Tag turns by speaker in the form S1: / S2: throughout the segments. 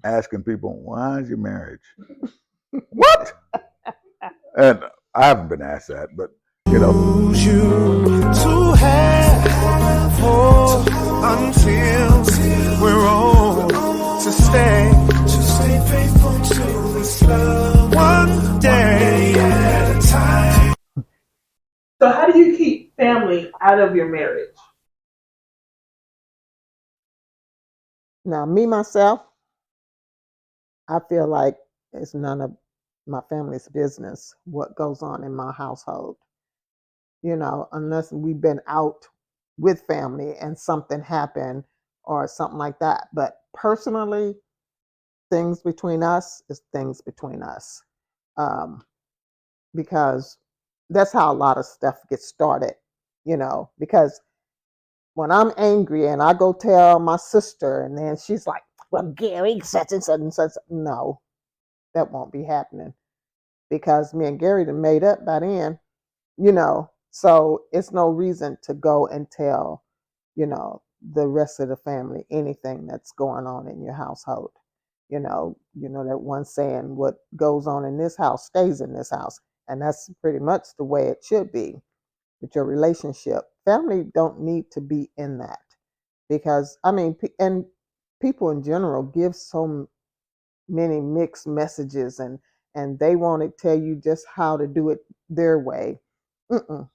S1: asking people, "Why is your marriage?" What? And I haven't been asked that, but you know.
S2: You to have hope until we're old, to stay faithful to this love one day at a time.
S3: So, how do you keep family out of your marriage?
S4: Now, me myself, I feel like it's none of my family's business what goes on in my household. Unless we've been out with family and something happened or something like that. But personally, things between us is things between us. Um, because that's how a lot of stuff gets started, because when I'm angry and I go tell my sister and then she's like, well, Gary, such and such and such. No, that won't be happening because me and Gary done made up by then, so it's no reason to go and tell, the rest of the family anything that's going on in your household. That one saying, what goes on in this house stays in this house. And that's pretty much the way it should be with your relationship. Family don't need to be in that because, and people in general give so many mixed messages and they want to tell you just how to do it their way. Mm-mm.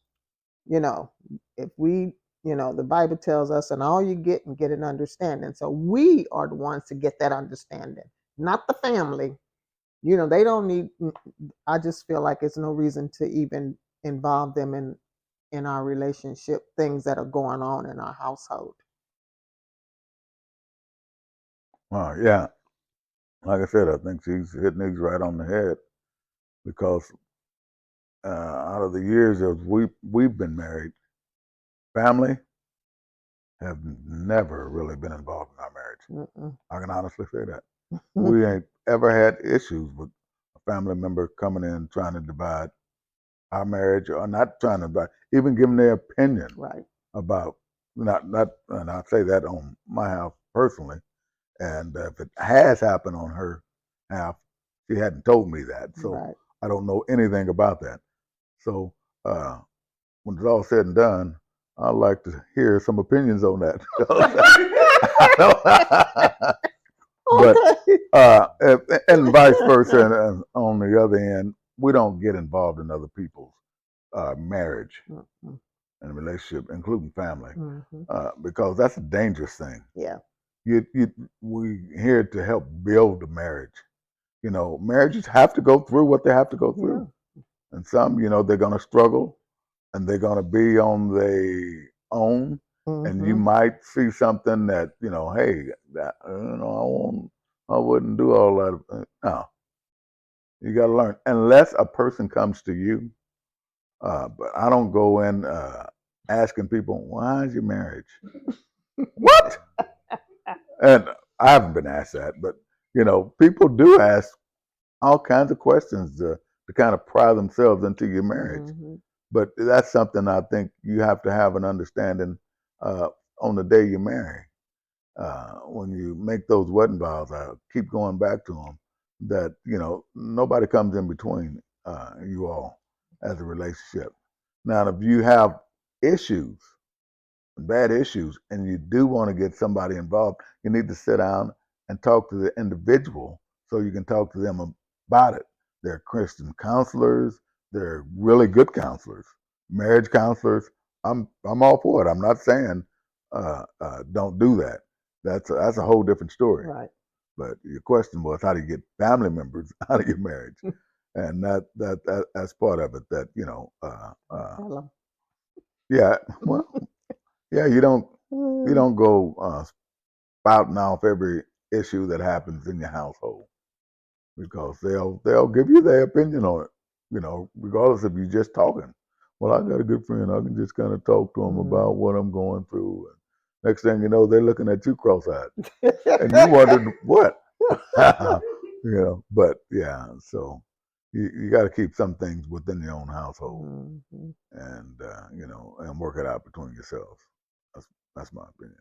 S4: If we, the Bible tells us, and all you get and get an understanding. So we are the ones to get that understanding, not the family. They don't need, I just feel like it's no reason to even involve them in our relationship, things that are going on in our household.
S1: Yeah, like I said, I think she's hitting things right on the head because out of the years that we've been married, family have never really been involved in our marriage.
S4: Mm-mm.
S1: I can honestly say that. We ain't ever had issues with a family member coming in trying to divide our marriage or not trying to divide, even giving their opinion
S4: Right.
S1: about not, and I say that on my house personally. And if it has happened on her half, she hadn't told me that. So
S4: Right.
S1: I don't know anything about that. So when it's all said and done, I'd like to hear some opinions on that. But and vice versa. And on the other end, we don't get involved in other people's marriage
S4: Mm-hmm.
S1: and relationship, including family,
S4: Mm-hmm.
S1: because that's a dangerous thing.
S4: Yeah.
S1: We here to help build the marriage. Marriages have to go through what they have to go through, and some, they're going to struggle, and they're going to be on their own. And you
S4: Mm-hmm.
S1: might see something that hey, that I wouldn't do all that. No, you got to learn unless a person comes to you. But I don't go in asking people, why is your marriage? What? And I haven't been asked that, but people do ask all kinds of questions to kind of pry themselves into your marriage.
S4: Mm-hmm.
S1: But that's something I think you have to have an understanding on the day you marry. When you make those wedding vows, I keep going back to them. That nobody comes in between you all as a relationship. Now, if you have issues, bad issues, and you do want to get somebody involved, you need to sit down and talk to the individual so you can talk to them about it. They're Christian counselors. They're really good counselors, marriage counselors. I'm all for it. I'm not saying don't do that. That's a whole different story.
S4: Right.
S1: But your question was, how do you get family members out of your marriage? And that's part of it. That
S4: Hello.
S1: yeah, well, yeah, you don't go spouting off every issue that happens in your household because they'll give you their opinion on it. Regardless if you're just talking. Well, I got a good friend. I can just kind of talk to him about what I'm going through. And next thing you know, they're looking at you cross-eyed, and you wondered what. But yeah, so you got to keep some things within your own household,
S4: Mm-hmm.
S1: and and work it out between yourselves. That's my opinion.